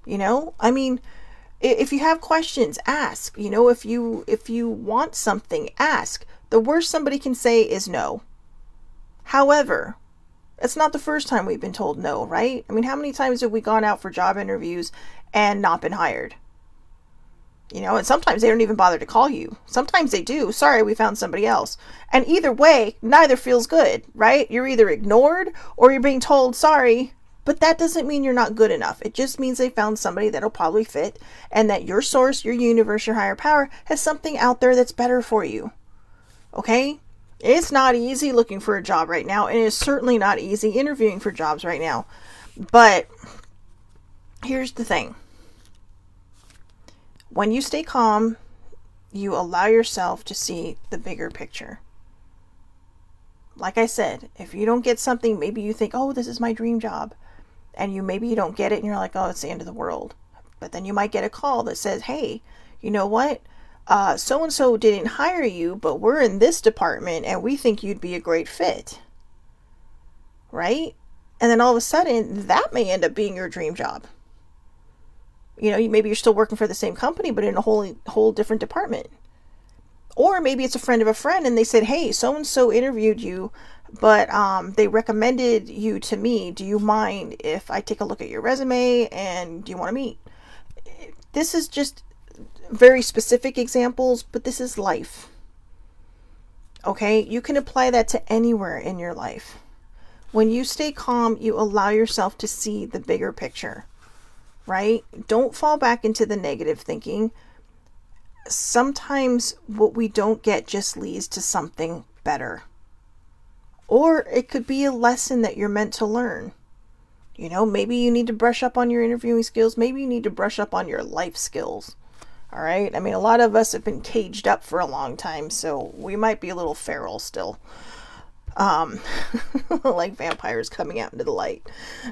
S1: You know? I mean, if you have questions, ask. You know, if you want something, ask. The worst somebody can say is no. However, it's not the first time we've been told no, right? I mean, how many times have we gone out for job interviews and not been hired? You know, and sometimes they don't even bother to call you. Sometimes they do. Sorry, we found somebody else. And either way, neither feels good, right? You're either ignored or you're being told sorry, but that doesn't mean you're not good enough. It just means they found somebody that'll probably fit and that your source, your universe, your higher power has something out there that's better for you. Okay? It's not easy looking for a job right now, and it's certainly not easy interviewing for jobs right now. But here's the thing. When you stay calm, you allow yourself to see the bigger picture. Like I said, if you don't get something, maybe you think, oh, this is my dream job. And maybe you don't get it and you're like, oh, it's the end of the world. But then you might get a call that says, hey, you know what? So-and-so didn't hire you, but we're in this department and we think you'd be a great fit. right? And then all of a sudden, that may end up being your dream job. You know, maybe you're still working for the same company, but in a whole different department. Or maybe it's a friend of a friend and they said, hey, so-and-so interviewed you, but they recommended you to me. Do you mind if I take a look at your resume and do you want to meet? This is just very specific examples, but this is life. Okay? You can apply that to anywhere in your life. When you stay calm, you allow yourself to see the bigger picture, right? Don't fall back into the negative thinking. Sometimes what we don't get just leads to something better. Or it could be a lesson that you're meant to learn. You know, maybe you need to brush up on your interviewing skills. Maybe you need to brush up on your life skills. All right? I mean, a lot of us have been caged up for a long time, so we might be a little feral still. Like vampires coming out into the light.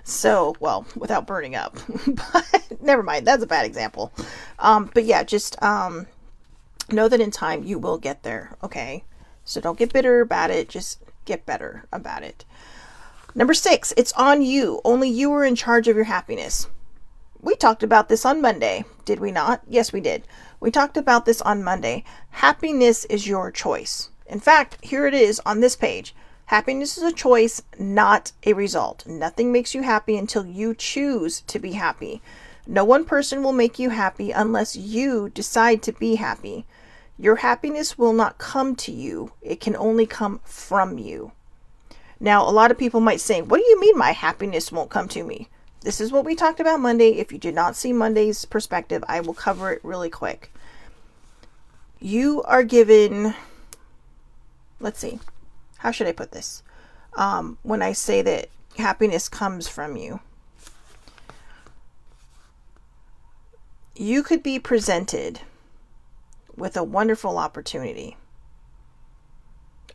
S1: So, well, without burning up. But never mind, that's a bad example. But yeah, just know that in time you will get there, okay? So don't get bitter about it, just get better about it. Number 6, it's on you. Only you are in charge of your happiness. We talked about this on Monday, did we not? Yes, we did. We talked about this on Monday. Happiness is your choice. In fact, here it is on this page. Happiness is a choice, not a result. Nothing makes you happy until you choose to be happy. No one person will make you happy unless you decide to be happy. Your happiness will not come to you. It can only come from you. Now, a lot of people might say, what do you mean my happiness won't come to me? This is what we talked about Monday. If you did not see Monday's perspective, I will cover it really quick. You are given, let's see. How should I put this? When I say that happiness comes from you. You could be presented with a wonderful opportunity.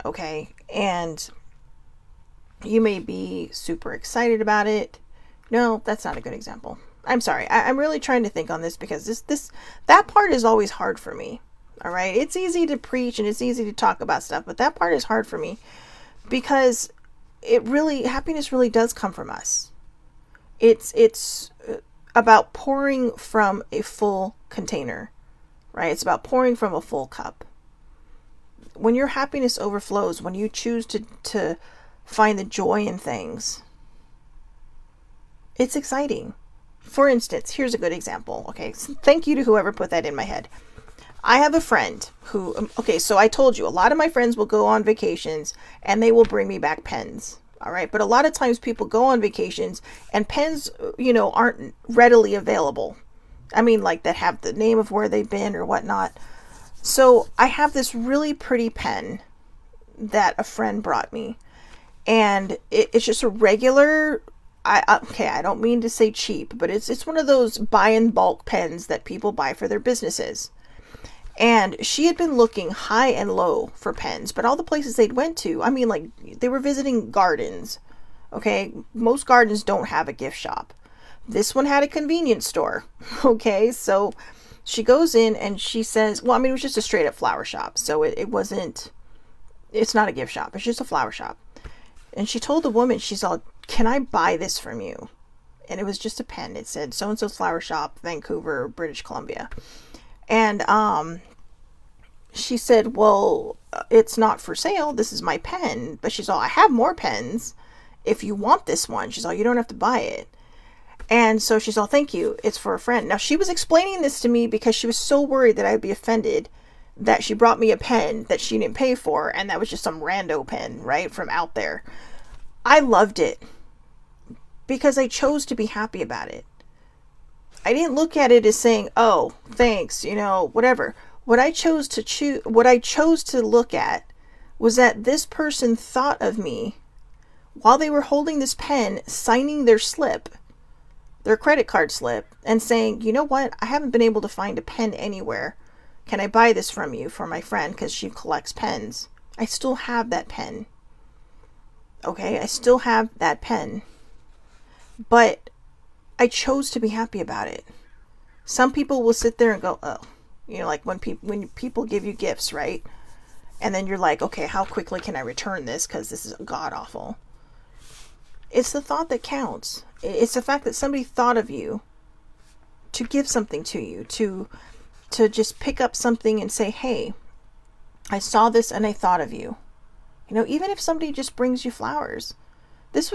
S1: Okay? And you may be super excited about it. No, that's not a good example. I'm sorry. I'm really trying to think on this because that part is always hard for me. All right. It's easy to preach and it's easy to talk about stuff, but that part is hard for me because happiness really does come from us. It's about pouring from a full container, right? It's about pouring from a full cup. When your happiness overflows, when you choose to find the joy in things, it's exciting. For instance, here's a good example. Okay. So thank you to whoever put that in my head. I have a friend who, okay, so I told you a lot of my friends will go on vacations and they will bring me back pens. All right. But a lot of times people go on vacations and pens, aren't readily available. I mean, like that have the name of where they've been or whatnot. So I have this really pretty pen that a friend brought me and it's just a regular, I don't mean to say cheap, but it's one of those buy in bulk pens that people buy for their businesses. And she had been looking high and low for pens, but all the places they'd went to, I mean, like they were visiting gardens. Okay. Most gardens don't have a gift shop. This one had a convenience store. Okay. So she goes in and she says, well, I mean, it was just a straight up flower shop. So it's not a gift shop. It's just a flower shop. And she told the woman, she's all, can I buy this from you? And it was just a pen. It said so-and-so's flower shop, Vancouver, British Columbia. And she said, well, it's not for sale. This is my pen. But she's all, I have more pens. If you want this one, she's all, you don't have to buy it. And so she's all, thank you. It's for a friend. Now, she was explaining this to me because she was so worried that I'd be offended that she brought me a pen that she didn't pay for. And that was just some rando pen, right, from out there. I loved it because I chose to be happy about it. I didn't look at it as saying, oh, thanks, whatever. What I chose to look at was that this person thought of me while they were holding this pen, signing their slip, their credit card slip, and saying, you know what? I haven't been able to find a pen anywhere. Can I buy this from you for my friend because she collects pens? I still have that pen. Okay, I still have that pen. But I chose to be happy about it. Some people will sit there and go, oh, like when people give you gifts, right? And then you're like, okay, how quickly can I return this? Because this is god awful. It's the thought that counts. It's the fact that somebody thought of you to give something to you, to just pick up something and say, hey, I saw this and I thought of you. You know, even if somebody just brings you flowers. This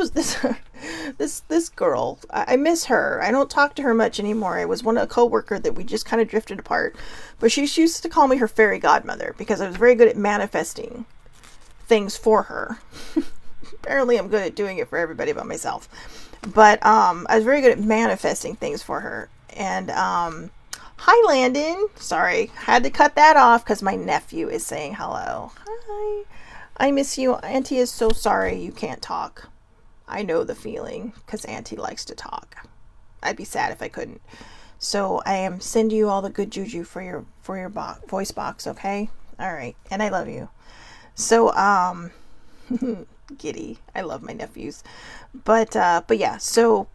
S1: girl, I miss her. I don't talk to her much anymore. I was a coworker that we just kind of drifted apart. But she used to call me her fairy godmother because I was very good at manifesting things for her. Apparently I'm good at doing it for everybody but myself. But I was very good at manifesting things for her. And hi Landon. Sorry, had to cut that off because my nephew is saying hello. Hi. I miss you. Auntie is so sorry you can't talk. I know the feeling because Auntie likes to talk. I'd be sad if I couldn't. So I am sending you all the good juju for your voice box, okay? All right. And I love you. So giddy. I love my nephews. But yeah, so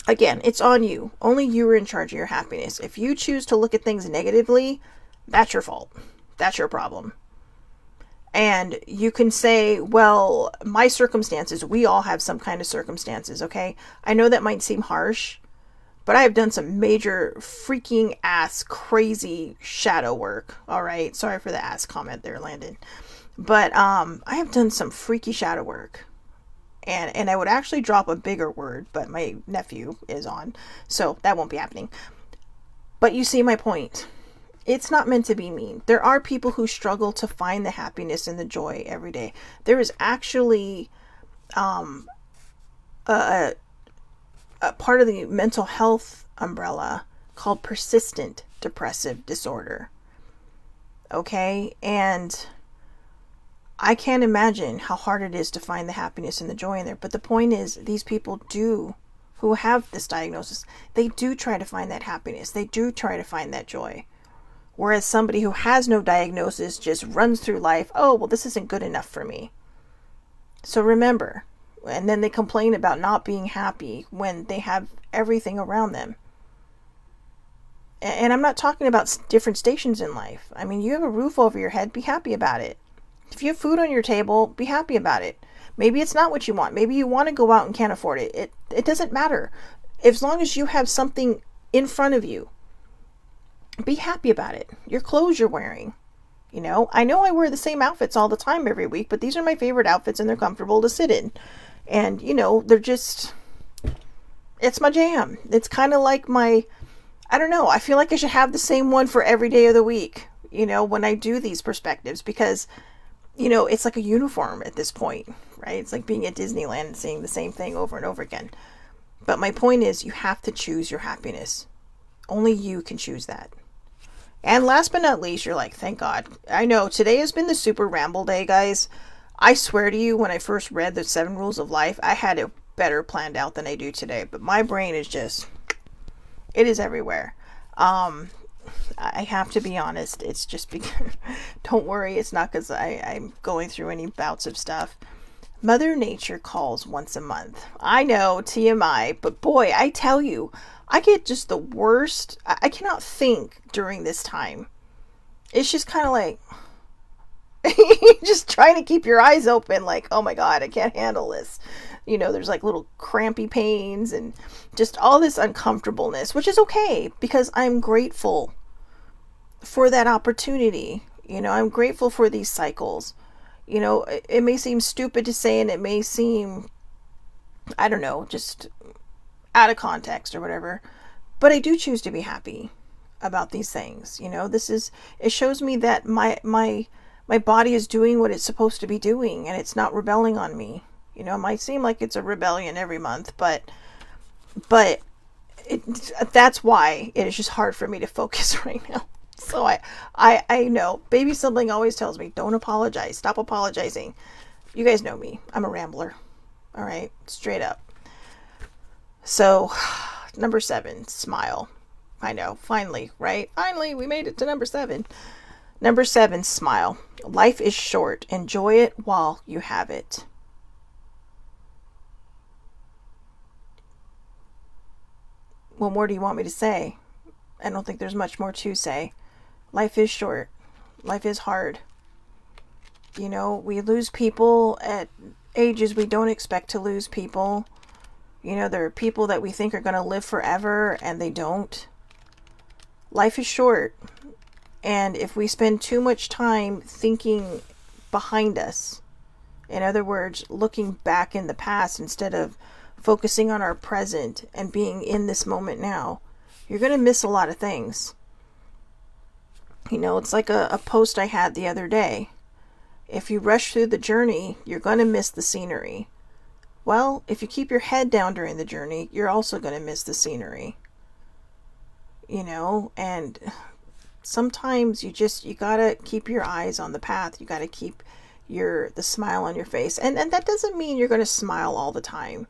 S1: again, it's on you. Only you are in charge of your happiness. If you choose to look at things negatively, that's your fault. That's your problem. And you can say, well, my circumstances, we all have some kind of circumstances, okay? I know that might seem harsh, but I have done some major freaking ass crazy shadow work, all right? Sorry for the ass comment there, Landon. But I have done some freaky shadow work. And I would actually drop a bigger word, but my nephew is on, so that won't be happening. But you see my point. It's not meant to be mean. There are people who struggle to find the happiness and the joy every day. There is actually a part of the mental health umbrella called persistent depressive disorder. Okay? And I can't imagine how hard it is to find the happiness and the joy in there. But the point is, these people who have this diagnosis, they do try to find that happiness. They do try to find that joy. Whereas somebody who has no diagnosis just runs through life, oh, well, this isn't good enough for me. So remember, and then they complain about not being happy when they have everything around them. And I'm not talking about different stations in life. I mean, you have a roof over your head, be happy about it. If you have food on your table, be happy about it. Maybe it's not what you want. Maybe you want to go out and can't afford it. It doesn't matter. As long as you have something in front of you, be happy about it. Your clothes you're wearing. You know I wear the same outfits all the time every week, but these are my favorite outfits and they're comfortable to sit in. And, they're just, it's my jam. It's kind of like I don't know, I feel like I should have the same one for every day of the week, when I do these perspectives, because, it's like a uniform at this point, right? It's like being at Disneyland and seeing the same thing over and over again. But my point is, you have to choose your happiness. Only you can choose that. And last but not least, you're like, thank God. I know today has been the super ramble day, guys. I swear to you, when I first read the 7 Rules of Life, I had it better planned out than I do today. But my brain is just, it is everywhere. I have to be honest. It's just because, don't worry, it's not because I'm going through any bouts of stuff. Mother Nature calls once a month. I know, TMI, but boy, I tell you, I get just the worst. I cannot think during this time. It's just kind of like, just trying to keep your eyes open, like, oh my God, I can't handle this. There's like little crampy pains and just all this uncomfortableness, which is okay because I'm grateful for that opportunity. I'm grateful for these cycles. It may seem stupid to say, and it may seem, I don't know, just out of context or whatever, but I do choose to be happy about these things. It shows me that my body is doing what it's supposed to be doing, and it's not rebelling on me. It might seem like it's a rebellion every month, but that's why it is just hard for me to focus right now. So I know baby sibling always tells me, don't apologize, stop apologizing. You guys know me, I'm a rambler. All right, straight up. So number 7, smile. I know, finally, right? Finally, we made it to number 7. Number 7, smile. Life is short. Enjoy it while you have it. What more do you want me to say? I don't think there's much more to say. Life is short. Life is hard. We lose people at ages, we don't expect to lose people. You know, there are people that we think are going to live forever and they don't. Life is short. And if we spend too much time thinking behind us, in other words, looking back in the past instead of focusing on our present and being in this moment now, you're going to miss a lot of things. You know, it's like a post I had the other day. If you rush through the journey, you're going to miss the scenery. Well, if you keep your head down during the journey, you're also going to miss the scenery. You know, and sometimes you gotta keep your eyes on the path. You gotta keep the smile on your face. And that doesn't mean you're going to smile all the time.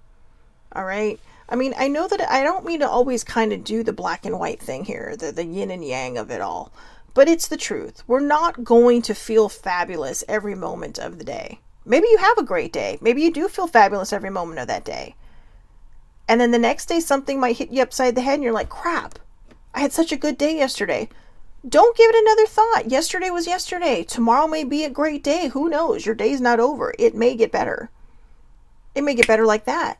S1: All right. I mean, I know that I don't mean to always kind of do the black and white thing here, the yin and yang of it all, but it's the truth. We're not going to feel fabulous every moment of the day. Maybe you have a great day. Maybe you do feel fabulous every moment of that day. And then the next day, something might hit you upside the head and you're like, crap, I had such a good day yesterday. Don't give it another thought. Yesterday was yesterday. Tomorrow may be a great day. Who knows? Your day's not over. It may get better. It may get better like that.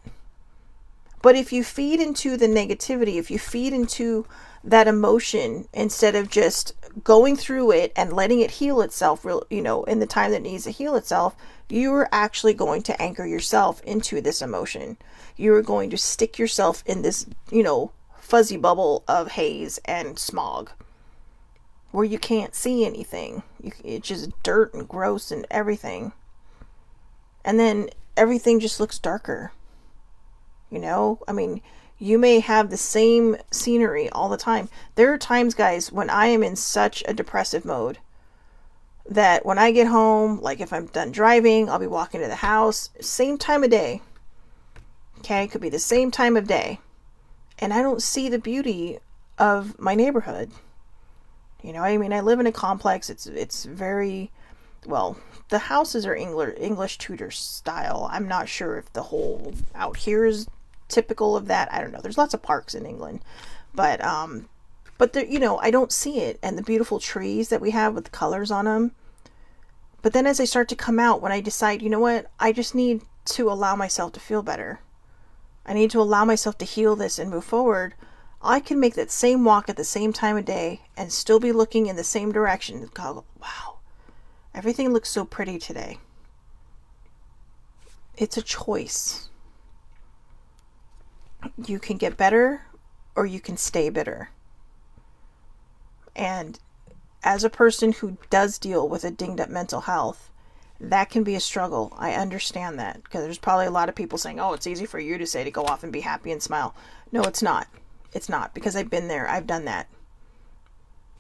S1: But if you feed into the negativity, if you feed into that emotion instead of just going through it and letting it heal itself, you know, in the time that it needs to heal itself, you're actually going to anchor yourself into this emotion. You're going to stick yourself in this, you know, fuzzy bubble of haze and smog, where you can't see anything. It's just dirt and gross and everything. And then everything just looks darker. You know, I mean, you may have the same scenery all the time. There are times, guys, when I am in such a depressive mode that when I get home, like if I'm done driving, I'll be walking to the house, same time of day. Okay, it could be the same time of day. And I don't see the beauty of my neighborhood. You know, I mean, I live in a complex. It's very, well, the houses are English Tudor style. I'm not sure if the whole out here is typical of that. I don't know. There's lots of parks in England, but there, you know, I don't see it. And the beautiful trees that we have with colors on them. But then as they start to come out, when I decide, you know what, I just need to allow myself to feel better. I need to allow myself to heal this and move forward. I can make that same walk at the same time of day and still be looking in the same direction and go, wow, everything looks so pretty today. It's a choice. You can get better or you can stay bitter. And as a person who does deal with a dinged up mental health, that can be a struggle. I understand that, because there's probably a lot of people saying, oh, it's easy for you to say to go off and be happy and smile. No, it's not. It's not, because I've been there. I've done that.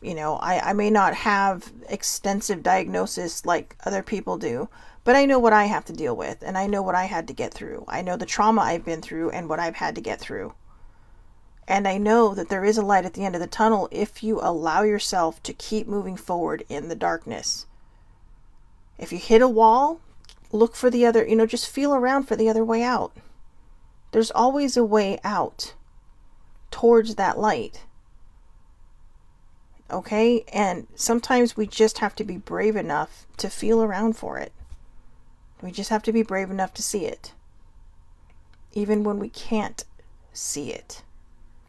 S1: You know, I may not have extensive diagnosis like other people do, but I know what I have to deal with, and I know what I had to get through. I know the trauma I've been through and what I've had to get through. And I know that there is a light at the end of the tunnel if you allow yourself to keep moving forward in the darkness. If you hit a wall, look for the other, you know, just feel around for the other way out. There's always a way out towards that light. Okay? And sometimes we just have to be brave enough to feel around for it. We just have to be brave enough to see it. Even when we can't see it.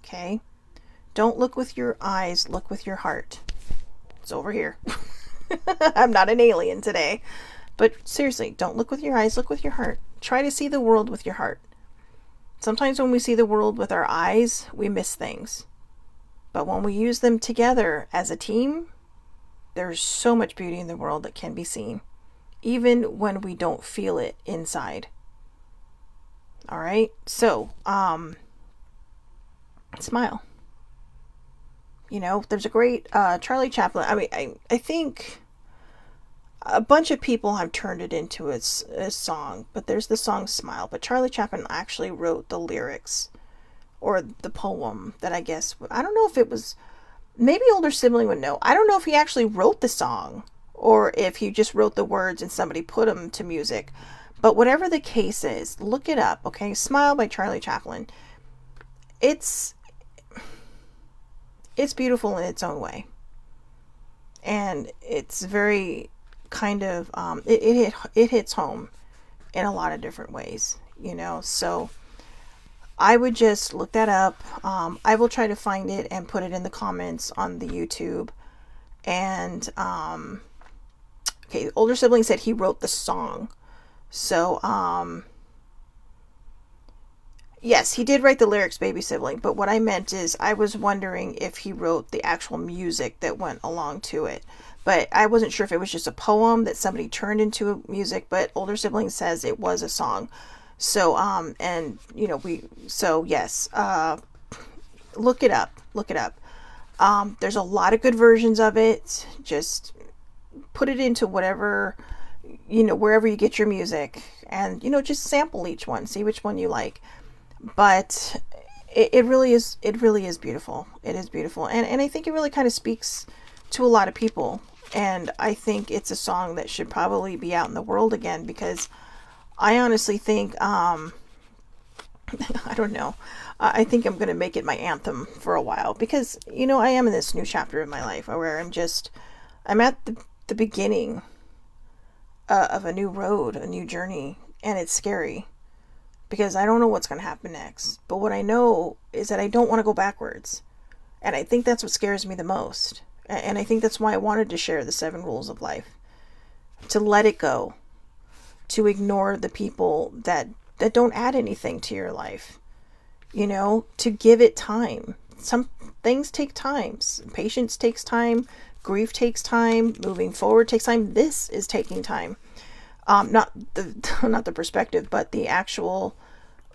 S1: Okay? Don't look with your eyes, look with your heart. It's over here. I'm not an alien today. But seriously, don't look with your eyes, look with your heart. Try to see the world with your heart. Sometimes when we see the world with our eyes, we miss things. But when we use them together as a team, there's so much beauty in the world that can be seen, even when we don't feel it inside. All right? So, smile. You know, there's a great Charlie Chaplin. I mean, I think a bunch of people have turned it into a song, but there's the song Smile. But Charlie Chaplin actually wrote the lyrics, or the poem that I guess, I don't know if it was, maybe older sibling would know. I don't know if he actually wrote the song or if he just wrote the words and somebody put them to music. But whatever the case is, look it up, okay? Smile by Charlie Chaplin. It's beautiful in its own way. And it's very kind of, it hits home. in a lot of different ways, so I would just look that up. I will try to find it and put it in the comments on the YouTube. And okay, older sibling said he wrote the song. So yes, he did write the lyrics, baby sibling, but what I meant is I was wondering if he wrote the actual music that went along to it. But I wasn't sure if it was just a poem that somebody turned into music, but older sibling says it was a song. So and yes, look it up. There's a lot of good versions of it. Just put it into whatever, wherever you get your music, and just sample each one, see which one you like. But it really is beautiful. It is beautiful. And I think it really kind of speaks to a lot of people. And I think it's a song that should probably be out in the world again, because I honestly think, I don't know. I think I'm going to make it my anthem for a while, because, I am in this new chapter of my life where I'm at the beginning of a new road, a new journey, and it's scary because I don't know what's going to happen next. But what I know is that I don't want to go backwards. And I think that's what scares me the most. And I think that's why I wanted to share the 7 rules of life. To let it go. To ignore the people that don't add anything to your life. To give it time. Some things take time. Patience takes time. Grief takes time. Moving forward takes time. This is taking time. Not the perspective, but the actual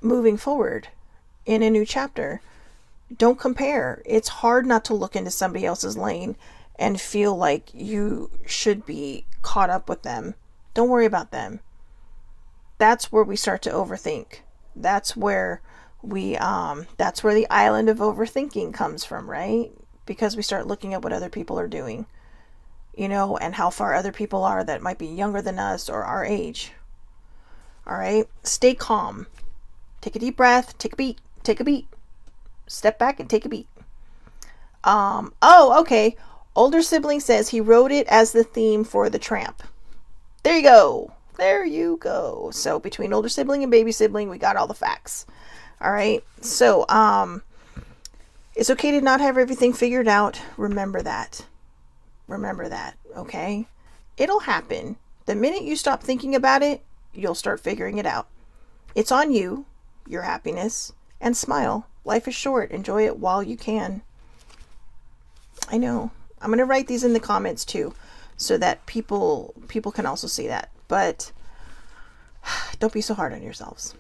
S1: moving forward in a new chapter. Don't compare. It's hard not to look into somebody else's lane and feel like you should be caught up with them. Don't worry about them. That's where we start to overthink. That's where that's where the island of overthinking comes from, right? Because we start looking at what other people are doing, and how far other people are that might be younger than us or our age. All right. Stay calm. Take a deep breath. Take a beat. Step back and take a beat. Okay. Older sibling says he wrote it as the theme for the tramp. There you go. So between older sibling and baby sibling, we got all the facts. All right. So, it's okay to not have everything figured out. Remember that. Okay. It'll happen. The minute you stop thinking about it, you'll start figuring it out. It's on you, your happiness, and smile. Life is short. Enjoy it while you can. I know. I'm going to write these in the comments too, so that people can also see that. But don't be so hard on yourselves.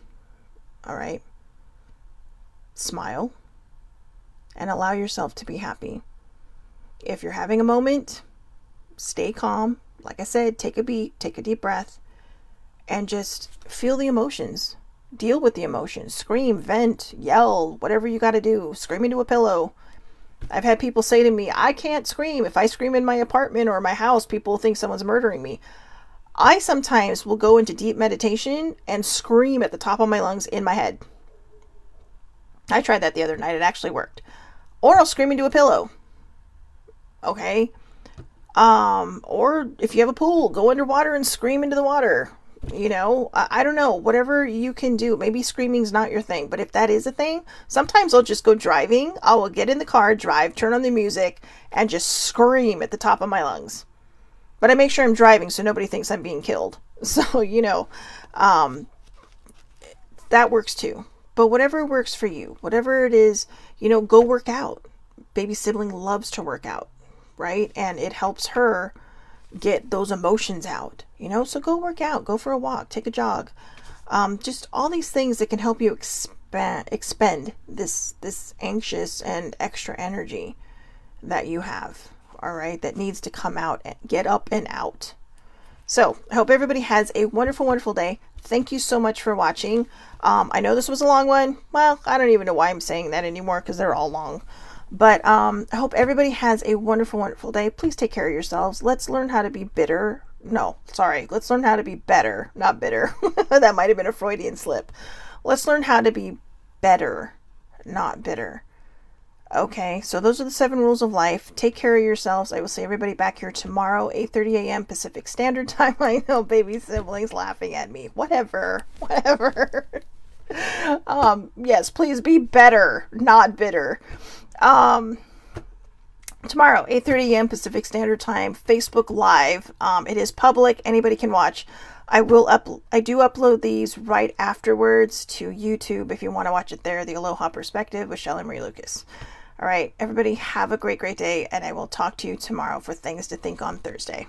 S1: All right? Smile and allow yourself to be happy. If you're having a moment, stay calm. Like I said, take a beat, take a deep breath, and just feel the emotions. Deal with the emotions. Scream, vent, yell, whatever you got to do. Scream into a pillow. I've had people say to me, I can't scream. If I scream in my apartment or my house, people think someone's murdering me. I sometimes will go into deep meditation and scream at the top of my lungs in my head. I tried that the other night. It actually worked. Or I'll scream into a pillow. Okay? Or if you have a pool, go underwater and scream into the water. I don't know, whatever you can do. Maybe screaming's not your thing, but if that is a thing, sometimes I'll just go driving. I will get in the car, drive, turn on the music, and just scream at the top of my lungs. But I make sure I'm driving so nobody thinks I'm being killed. So, that works too. But whatever works for you, whatever it is, go work out. Baby sibling loves to work out, right? And it helps her get those emotions out, so go work out, go for a walk, take a jog. Just all these things that can help you expend this anxious and extra energy that you have, all right, that needs to come out and get up and out. So I hope everybody has a wonderful, wonderful day. Thank you so much for watching. I know this was a long one. Well, I don't even know why I'm saying that anymore, because they're all long. But I hope everybody has a wonderful, wonderful day. Please take care of yourselves. Let's learn how to be bitter. No, sorry. Let's learn how to be better, not bitter. That might have been a Freudian slip. Let's learn how to be better, not bitter. Okay, so those are the 7 rules of life. Take care of yourselves. I will see everybody back here tomorrow, 8:30 a.m. Pacific Standard Time. I know baby siblings laughing at me. Whatever. Whatever. Yes, please be better, not bitter. Um, Tomorrow, 8:30 a.m. Pacific Standard Time, Facebook Live. It is public. Anybody can watch. I do upload these right afterwards to YouTube if you want to watch it there. The Aloha Perspective with Shelley Marie Lucas. All right, everybody have a great, great day, and I will talk to you tomorrow for Things to Think on Thursday.